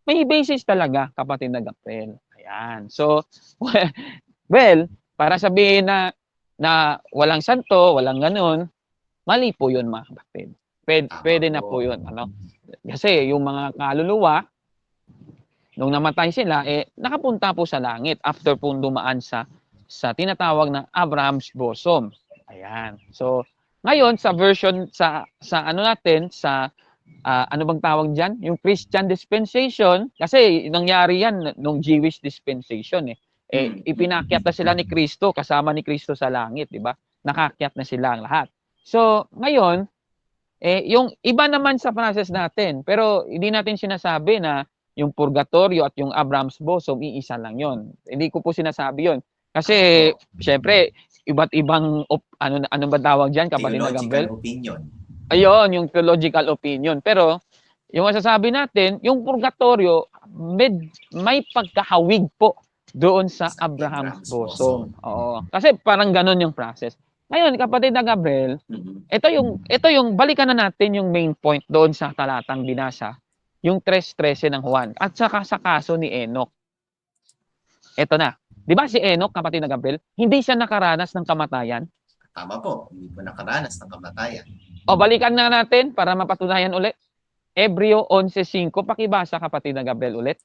may basis talaga, kapatid na Gabriel. Ayan. So, well, para sabihin na walang santo, walang ganun, mali po yun mga kapatid. Pwede na po yun. Kasi yung mga kaluluwa, nung namatay sila, nakapunta po sa langit after po dumaan sa tinatawag na Abraham's bosom. Ayan. So, ngayon sa version sa natin sa ano bang tawag diyan? Yung Christian dispensation kasi nangyari yan nung Jewish dispensation ipinakyat na sila ni Kristo, kasama ni Kristo sa langit, di ba? Nakakyat na sila ang lahat. So, ngayon yung iba naman sa process natin, pero hindi natin sinasabi na yung purgatorio at yung Abraham's bosom iisa lang yon. Hindi ko po sinasabi yon. Kasi, syempre, iba't ibang, ano ba tawag dyan, kapatid na Gabriel? Theological opinion. Ayun, yung theological opinion. Pero, yung masasabi natin, yung purgatorio, may pagkahawig po doon sa Abraham's bosom. Oo. Kasi parang ganun yung process. Ngayon, kapatid na Gabriel, Mm-hmm. ito yung, balikan na natin yung main point doon sa talatang binasa, yung 3:13 ng Juan, at saka sa kaso ni Enoch. Ito na. Di ba si Enoch, kapatid na Gabriel, hindi siya nakaranas ng kamatayan? Tama po. Hindi po nakaranas ng kamatayan. Balikan na natin para mapatunayan ulit. Hebreo 11:5, pakibasa kapatid na Gabriel ulit.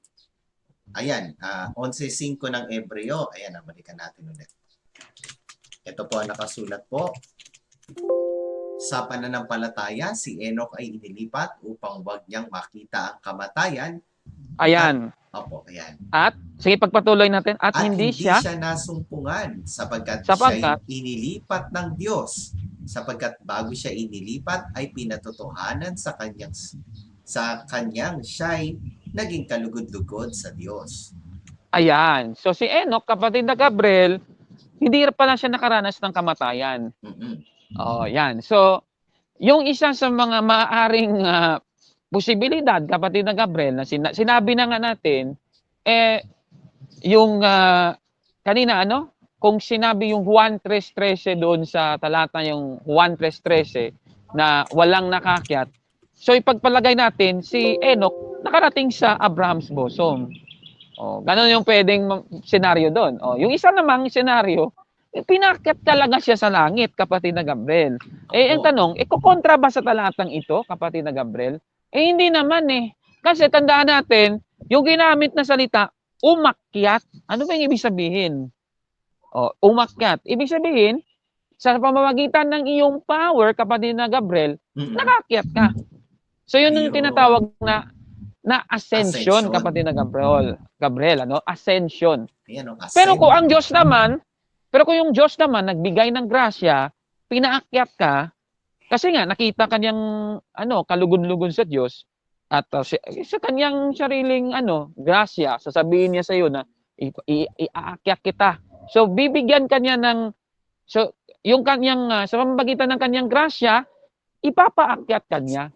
Ayan, 11:5 ng Hebreo. Ayan, balikan natin ulit. Ito po ang nakasulat po. Sa pananampalataya, si Enoch ay inilipat upang wag niyang makita ang kamatayan. Ayan. Opo, ayan. At, sige pagpatuloy natin, at hindi siya nasumpungan sapagkat Sapagkat- siya inilipat ng Diyos. Sapagkat bago siya inilipat ay pinatotohanan sa kanyang siya'y naging kalugod-lugod sa Diyos. Ayan. So si Enoch, kapatid na Gabriel, hindi pala siya nakaranas ng kamatayan. Mm-mm. Yan. So, yung isa sa mga maaaring posibilidad, kapatid na Gabriel, na sinabi na nga natin, yung kanina, kung sinabi yung Juan 3:13 doon sa talata yung Juan 3:13 na walang nakakyat, so ipagpalagay natin si Enoch nakarating sa Abraham's bosom. Ganon yung pwedeng senaryo doon. Yung isa namang senaryo, pinakyat talaga siya sa langit, kapatid na Gabriel. Ang tanong, kukontra ba sa talatang ito, kapatid na Gabriel? Hindi naman Kasi tandaan natin, yung ginamit na salita, umakyat. Ano ba yung ibig sabihin? Umakyat. Ibig sabihin, sa pamamagitan ng iyong power, kapatid na Gabriel, Mm-mm. nakakyat ka. So yun yung Ayun. tinatawag na ascension, Ascension. kapatid na Gabriel, ascension. Ayan, Pero kung yung Diyos naman nagbigay ng grasya, pinaakyat ka, kasi nga nakita kanyang kalugod-lugod sa Diyos at sa kanyang sariling grasya, sasabihin niya sa iyo na iaakyat kita. So bibigyan kanya yung kanyang sa pamamagitan ng kanyang grasya, ipapaakyat kanya.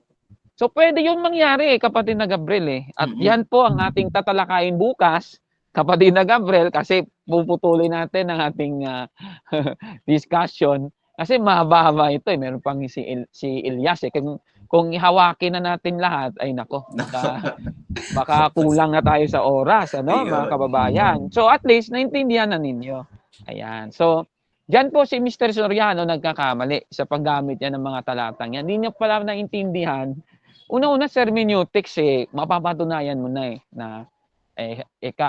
So pwede 'yung mangyari, kapatid na Gabriel At yan po ang ating tatalakayin bukas, kapatid na Gabriel, kasi puputulin natin ang ating discussion. Kasi mahaba-haba ito Meron pang si Elias Kung ihawakin na natin lahat, ay nako, baka kulang na tayo sa oras, mga kababayan. So at least naintindihan na ninyo. Ayan. So diyan po si Mr. Soriano nagkakamali sa paggamit niya ng mga talatang yan. Hindi niya pala naintindihan. Una-una, hermeneutics mapapatunayan mo na na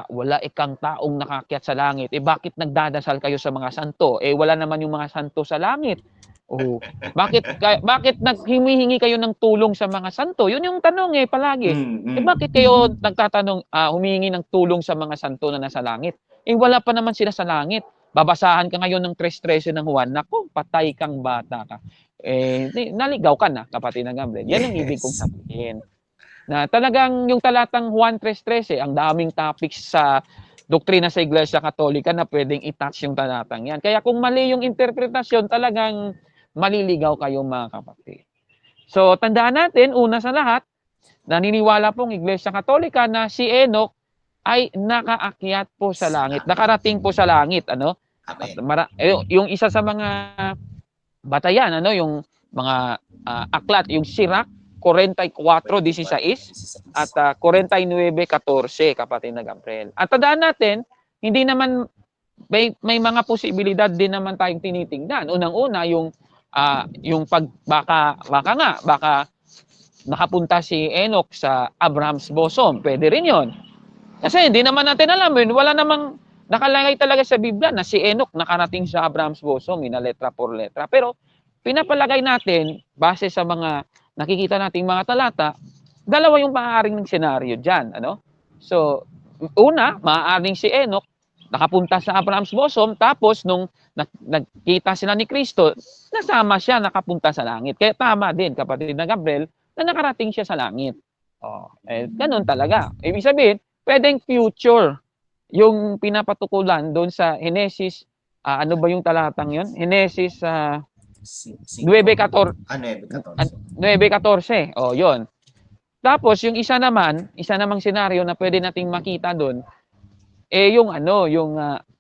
Wala ikang taong nakakyat sa langit. Bakit nagdadasal kayo sa mga santo? Wala naman yung mga santo sa langit. Oh, bakit humihingi kayo ng tulong sa mga santo? Yun yung tanong palagi. Bakit kayo nagtatanong, humihingi ng tulong sa mga santo na nasa langit? Wala pa naman sila sa langit. Babasahan ka ngayon ng 3:13 ng Juan. Naku, patay kang bata ka. Naligaw ka na, kapatid na Gabriel. Yan ang ibig kong sabihin. Na talagang yung talatang Juan 3:13, ang daming topics sa doktrina sa Iglesia Katolika na pwedeng i-touch yung talatang yan. Kaya kung mali yung interpretasyon, talagang maliligaw kayo mga kapatid. So, tandaan natin, una sa lahat, naniniwala pong Iglesia Katolika na si Enoch ay nakaakyat po sa langit, nakarating po sa langit, ano? At yung isa sa mga batayan, ano, yung mga aklat, yung Sirach 44:16 at 49:14, kapatid na Gabriel. At tandaan natin, hindi naman may mga posibilidad din naman tayong tinitingnan. Unang-una yung baka nakapunta si Enoch sa Abraham's bosom. Pwede rin 'yon. Kasi hindi naman natin alam yun. Wala namang nakalagay talaga sa Biblia na si Enoch nakarating sa Abraham's bosom, letra por letra. Pero pinapalagay natin base sa mga nakikita nating mga talata, dalawa yung maaaring ng senaryo diyan, ano? So, una, maaaring si Enoch nakapunta sa Abraham's bosom, tapos nung nagkita sila ni Kristo, nasama siya, nakapunta sa langit. Kaya tama din, kapatid na Gabriel, na nakarating siya sa langit. Ganun talaga. Ibig sabihin, pwedeng future yung pinapatukulan doon sa Genesis, ano ba yung talatang yun? Genesis 9:14. 9:14. Yun. Tapos yung isa namang senaryo na pwede nating makita doon, yung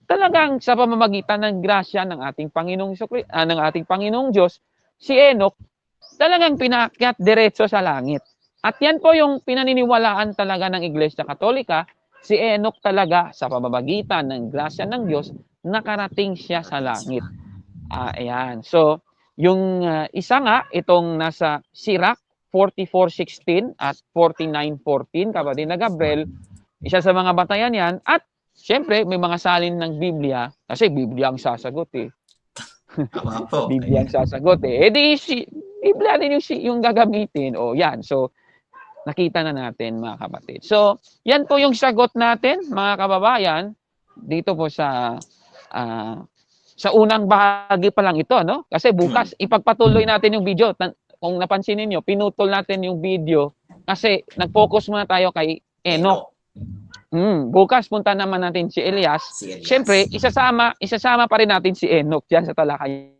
talagang sa pamamagitan ng grasya ng ating Panginoong Diyos, si Enoch talagang pinaakyat diretso sa langit. At yan po yung pinaniniwalaan talaga ng Iglesia Katolika, si Enoch talaga sa pamamagitan ng grasya ng Diyos, nakarating siya sa langit. Ayan. So, yung isa nga, itong nasa Sirach 44:16 at 49:14, kapatid na Gabriel, isa sa mga batayan yan. At syempre, may mga salin ng Biblia, kasi Biblia ang sasagot Biblia ang sasagot Biblia din yung gagamitin. Yan. So, nakita na natin, mga kapatid. So, yan po yung sagot natin, mga kababayan, dito po sa unang bahagi pa lang ito, no? Kasi bukas, ipagpatuloy natin yung video. Kung napansin niyo, pinutol natin yung video kasi nag-focus muna tayo kay Enoch. Bukas punta naman natin si Elias. Siyempre, isasama pa rin natin si Enoch diyan sa talakayan